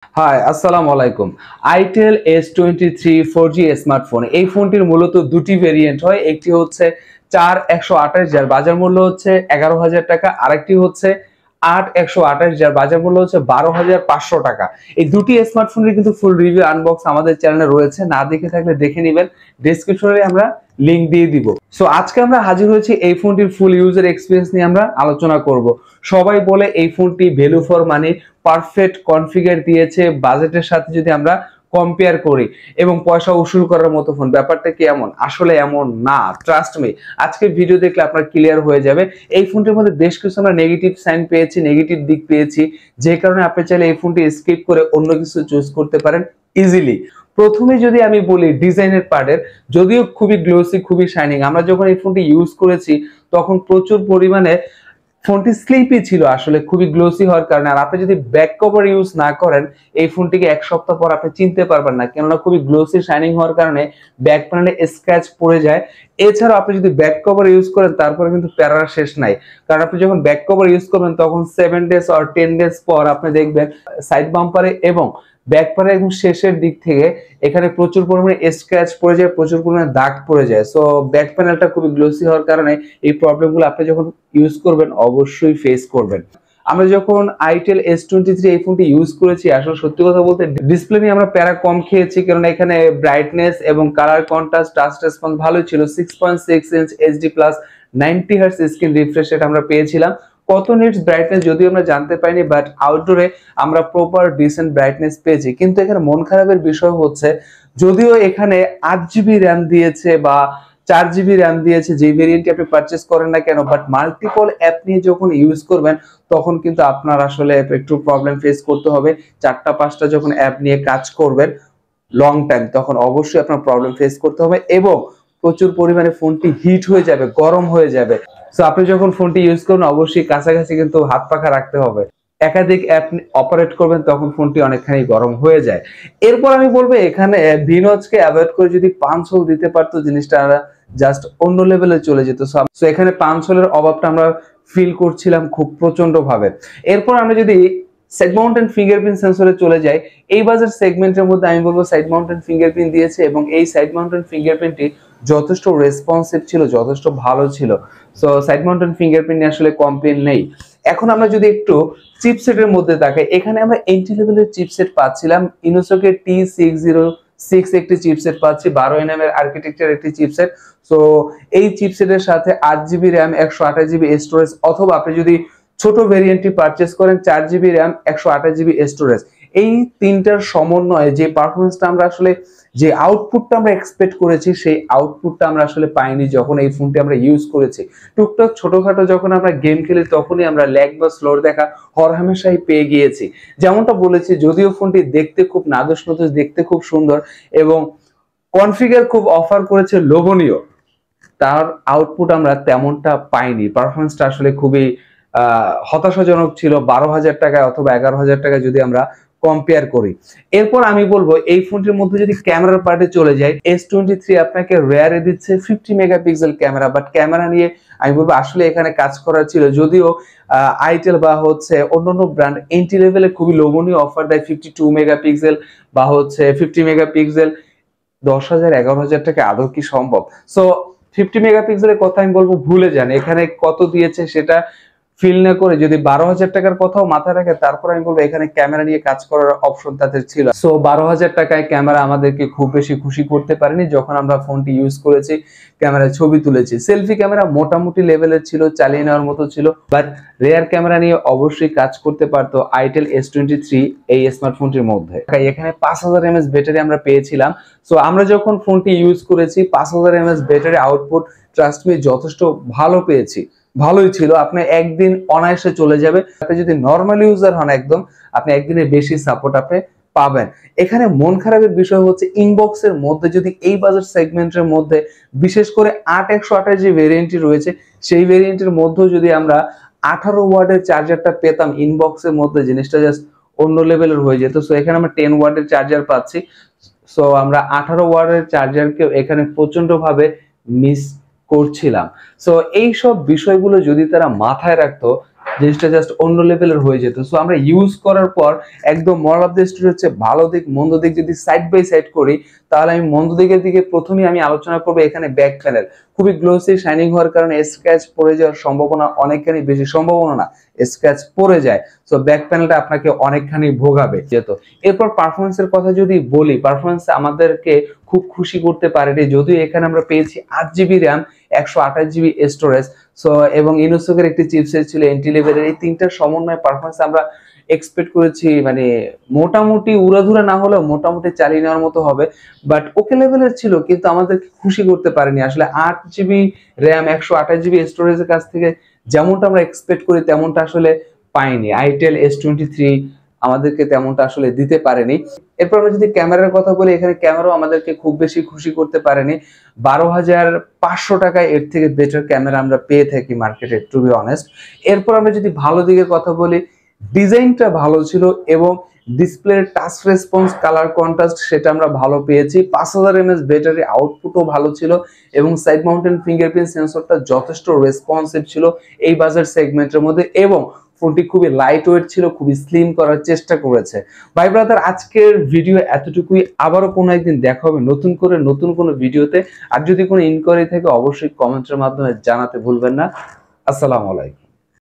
High আসসালামু আলাইকুম। Itel S23 4G smartphone, এই ফোনটির মূলত দুটি ভেরিয়েন্ট হয়। একটি হচ্ছে 4128 যার বাজার মূল্য হচ্ছে 11,000 টাকা, আরেকটি হচ্ছে 8128 যার বাজার মূল্য হচ্ছে 12,500 টাকা। এই দুটি স্মার্টফোনের কিন্তু ফুল রিভিউ আনবক্স আমাদের চ্যানেলে রয়েছে, না দেখে থাকলে দেখে নেবেন, ডেসক্রিপশনে আমরা লিংক দিয়ে দিব। সো আজকে আমরা হাজির হয়েছি এই ফোনটির ফুল ইউজার এক্সপিরিয়েন্স নিয়ে আমরা আলোচনা করব। সবাই বলে এই ফোনটি value for money, perfect configure দিয়েছে বাজেটের সাথে যদি আমরা কম্পেয়ার করি, এবং পয়সা উসুল করার মতো ফোন। ব্যাপারটা কি এমন? আসলে এমন না, ট্রাস্ট মি। আজকে ভিডিও দেখলে আপনার ক্লিয়ার হয়ে যাবে। এই ফোনটির মধ্যে বেশ কিছু আমরা নেগেটিভ সাইন পেয়েছি, নেগেটিভ দিক পেয়েছি, যে কারণে আপনি চাইলে এই ফোনটি স্কিপ করে অন্য কিছু চুজ করতে পারেন ইজিলি। প্রথমে যদি আমি বলি ডিজাইনের পার্টের, যদিও খুবই গ্লোসি, খুবই শাইনিং। আমরা যখন এই ফোনটি ইউজ করেছি তখন প্রচুর পরিমাণে ফোনটি স্লিপি ছিল, আসলে খুবই গ্লোসি হওয়ার কারণে। আর আপনি যদি ব্যাক কভার ইউজ না করেন এই ফোনটিকে এক সপ্তাহ পর আপনি চিনতে পারবেন না, কেননা খুবই গ্লোসি শাইনিং হওয়ার কারণে ব্যাক প্যানেলে স্ক্র্যাচ পড়ে যায়। এছাড়াও আপনি যদি ব্যাক কভার ইউজ করেন তারপরে কিন্তু প্যারার শেষ নাই, কারণ আপনি যখন ব্যাক কভার ইউজ করবেন তখন 7 ডেজ আর 10 ডেজ পর আপনি দেখবেন সাইড বাম্পারে এবং ব্যাক প্যানেলের একদম শেষের দিক থেকে এখানে প্রচুর পরিমাণে স্ক্র্যাচ পড়ে যায়, প্রচুর পরিমাণে দাগ পড়ে যায়। সো ব্যাক প্যানেলটা খুবই গ্লোসি হওয়ার কারণে এই প্রবলেমগুলো আপনি যখন ইউজ করবেন অবশ্যই ফেস করবেন। আমরা যখন আইটেল S23 এই ফোনটি ইউজ করেছি, আসলে সত্যি কথা বলতে ডিসপ্লে নিয়ে আমরা প্যারা কম খেয়েছি, কারণ এখানে ব্রাইটনেস এবং কালার কন্ট্রাস্ট, টাচ রেসপন্স ভালোই ছিল। 6.6 inch HD plus 90 hertz screen refresh rate আমরা পেয়েছিলাম। কত নিটস ব্রাইটনেস যদিও আমরা জানতে পাইনি, বাট আউটডোরে আমরা প্রপার ডিসেন্ট ব্রাইটনেস পেয়েছি। কিন্তু এখানে মন খারাপের বিষয় হচ্ছে, যদিও এখানে 8GB র্যাম দিয়েছে বা 4GB র্যাম দিয়েছে, যে ভেরিয়েন্টটি আপনি পারচেস করেন না কেন, বাট মাল্টিপল অ্যাপ নিয়ে যখন ইউজ করবেন তখন কিন্তু আপনার আসলে একটু প্রবলেম ফেস করতে হবে। 4টা-5টা যখন অ্যাপ নিয়ে কাজ করবেন লং টাইম, তখন অবশ্যই আপনার প্রবলেম ফেস করতে হবে এবং প্রচুর পরিমাণে ফোনটি হিট হয়ে যাবে, গরম হয়ে যাবে। সো আপনি যখন ফোনটি ইউজ করুন অবশ্যই কাছাকাছি কিন্তু হাত পাখা রাখতে হবে। একাধিক অ্যাপ অপারেট করবেন তখন ফোনটি অনেকখানি গরম হয়ে যায়। এরপর আমি বলবো এখানে ভিনচকে অ্যাভয়েড করে যদি পাঞ্চ হোল দিতে পারতো, জিনিসটা জাস্ট অন্য লেভেলে চলে যেত। সো এখানে পাঞ্চ হোলের অভাবটা আমরা ফিল করছিলাম খুব প্রচন্ড ভাবে। এরপর আমরা যদি সাইড মাউন্টেন ফিঙ্গারপ্রিন্ট সেন্সরে চলে যাই, এই বাজার সেগমেন্টের মধ্যে আমি বলবো সাইড মাউন্টেন ফিঙ্গারপ্রিন্ট দিয়েছে এবং এই সাইড মাউন্টেন ফিঙ্গারপ্রিন্টটি যথেষ্ট রেসপন্সিভ ছিল, যথেষ্ট ভালো ছিল। সো সাইড মাউন্টেন ফিঙ্গারপ্রিন্ট নিয়ে আসলে কমপ্লেন নেই। এখন আমরা যদি একটু চিপসেটের মধ্যে তাকাই, এখানে আমরা এন্ট্রি লেভেলের চিপসেট পাচ্ছিলাম। ইনোসকের T606 একটি চিপসেট পাচ্ছি, 12nm এর আর্কিটেকচার একটি চিপসেট। সো এই চিপসেটের সাথে 8GB র্যাম, 128GB স্টোরেজ, অথবা আপনি যদি ছোট ভেরিয়েন্টটি পারচেস করেন 4GB র্যাম, 128GB স্টোরেজ, এই তিনটার সমন্বয়ে যে পারফরমেন্সটা আমরা আসলে, যে আউটপুটটা আমরা এক্সপেক্ট করেছি, সেই আউটপুটটা আমরা আসলে পাইনি যখন এই ফোনটি আমরা ইউজ করেছি। টুকটাক ছোটখাটো যখন আমরা গেম খেলি তখনই আমরা ল্যাগ বা স্লোর দেখা হরহামেশাই পেয়ে গিয়েছি। যেমনটা বলেছি, যদিও ফোনটি দেখতে খুব নাদুস নতুস, দেখতে খুব সুন্দর এবং কনফিগার খুব অফার করেছে লোভনীয়, তার আউটপুট আমরা তেমনটা পাইনি। পারফরমেন্সটা আসলে খুবই হতাশাজনক ছিল 12,000 টাকায় অথবা 11,000 টাকায় যদি আমরা কম্পেয়ার করি। এরপর আমি বলবো এই ফোনটির মধ্যে যদি ক্যামেরার পার্টে চলে যায়, S23 আপনাকে রেয়ারে দিচ্ছে 50 মেগাপিক্সেল ক্যামেরা, বাট ক্যামেরা নিয়ে আমি বলবো আসলে এখানে কাজ করার ছিল। যদিও আইটেল বা হচ্ছে অন্যান্য ব্র্যান্ড এন্ট্রি লেভেলে খুবই লোভনীয় অফার দেয়, 52 মেগাপিক্সেল বা হচ্ছে 50 মেগাপিক্সেল। 10,000 11,000 টাকা আদৌ কি সম্ভব? সো 50 মেগাপিক্সেলের কথা আমি বলবো ভুলে যান, এখানে কত দিয়েছে সেটা ফিল না করে যদি 12,000 টাকার কথাও মাথায় রাখে, তারপর আমি বলবো এখানে ক্যামেরা নিয়ে কাজ করার অপশন তাদের ছিল। সো 12,000 টাকায় ক্যামেরা আমাদেরকে খুব বেশি খুশি করতে পারেনি। যখন আমরা ফোনটি ইউজ করেছি, ক্যামেরায় ছবি তুলেছি, সেলফি ক্যামেরা মোটামুটি লেভেলের ছিল, চালিয়ে নেওয়ার মতো ছিল, বাট রেয়ার ক্যামেরা নিয়ে অবশ্যই কাজ করতে পারতো আইটেল S23 এই স্মার্টফোনটির মধ্যে। এখানে 5000 mAh ব্যাটারি আমরা পেয়েছিলাম। সো আমরা যখন ফোনটি ইউজ করেছি 5000 mAh battery output trust me যথেষ্ট ভালো পেয়েছি, ভালোই ছিল। আপনি একদিন অনায়াসে চলে যাবে। আপনি যদি নরমাল ইউজার হন একদম, আপনি একদিনের বেশি সাপোর্ট আপনি পাবেন। এখানে মন খারাপের বিষয় হচ্ছে ইনবক্সের মধ্যে যদি এই বাজার সেগমেন্টের মধ্যে বিশেষ করে 8128 যে ভেরিয়েন্টটি রয়েছে, সেই ভেরিয়েন্টের মধ্যেও যদি আমরা 18 ওয়াটের চার্জারটা পেতাম ইনবক্সের মধ্যে, জিনিসটা জাস্ট অন্য লেভেলের হয়ে যেত। সো এখানে আমরা 10 ওয়াটের চার্জার পাচ্ছি। সো আমরা 18 ওয়াটের চার্জারকে এখানে প্রচন্ড ভাবে মিস করছিলাম। সো এই সব বিষয়গুলো যদি তারা মাথায় রাখতো, জিনিসটা জাস্ট অন্য লেভেলের হয়ে যেত। সো আমরা ইউজ করার পর একদম মরাল অফ দ্য স্টোরি হচ্ছে ভালো দিক মন্দ দিক যদি সাইড বাই সাইড করি, তাহলে আমি মন্দ দিকের দিকে প্রথমেই আমি আলোচনা করবো। এখানে ব্যাক প্যানেল খুবই গ্লোসি শাইনিং হওয়ার কারণে স্ক্র্যাচ পড়ে যাওয়ার সম্ভাবনা অনেকখানি বেশি, সম্ভাবনা না, স্ক্র্যাচ পড়ে যায়। সো ব্যাক প্যানেলটা আপনাকে অনেকখানি ভোগাবে যেত। এরপর পারফরমেন্সের কথা যদি বলি, পারফরমেন্স আমাদেরকে খুব খুশি করতে পারেনি, যদিও এখানে আমরা পেয়েছি 8GB RAM, 128GB storage, so এবং ইনোসকের একটি চিপসেট ছিল এন্ট্রি লেভেলের। এই তিনটার সমন্বয়ে পারফরমেন্স আমরা এক্সপেক্ট করেছি মানে মোটামুটি উড়াধুরা না হলেও মোটামুটি চালিয়ে নেওয়ার মতো হবে, বাট ওকে লেভেলের ছিল, কিন্তু আমাদেরকে খুশি করতে পারেনি। আসলে 8GB র্যাম 128GB স্টোরেজের কাছ থেকে যেমনটা আমরা এক্সপেক্ট করি তেমনটা আসলে পাইনি। আইটেল S23 আমাদেরকে তেমনটা আসলে দিতে পারেনি। এরপর আমরা যদি ক্যামেরার কথা বলি, এখানে ক্যামেরাও আমাদেরকে খুব বেশি খুশি করতে পারেনি। 12,500 টাকায় এর থেকে বেটার ক্যামেরা আমরা পেয়ে থাকি মার্কেটে, টু বি অনেস্ট। এরপর আমরা যদি ভালো দিকের কথা বলি, ডিজাইনটা ভালো ছিল এবং ডিসপ্লের টাচ রেসপন্স, কালার কন্ট্রাস্ট সেটা আমরা ভালো পেয়েছি। 5000 mAh ব্যাটারি, আউটপুটও ভালো ছিল এবং সাইড মাউন্টেন ফিঙ্গারপ্রিন্ট সেন্সরটা যথেষ্ট রেসপন্সিভ ছিল এই বাজার সেগমেন্টের মধ্যে, এবং ফোনটি খুবই লাইট ওয়েট ছিল, খুবই স্লিম করার চেষ্টা করেছে। ভাই ব্রাদার, আজকের ভিডিও এতটুকুই। আবারও কোনো একদিন দেখা হবে নতুন করে নতুন কোনো ভিডিওতে। আর যদি কোনো ইনকোয়ারি থাকে অবশ্যই কমেন্টের মাধ্যমে জানাতে ভুলবেন না। আসসালামু আলাইকুম।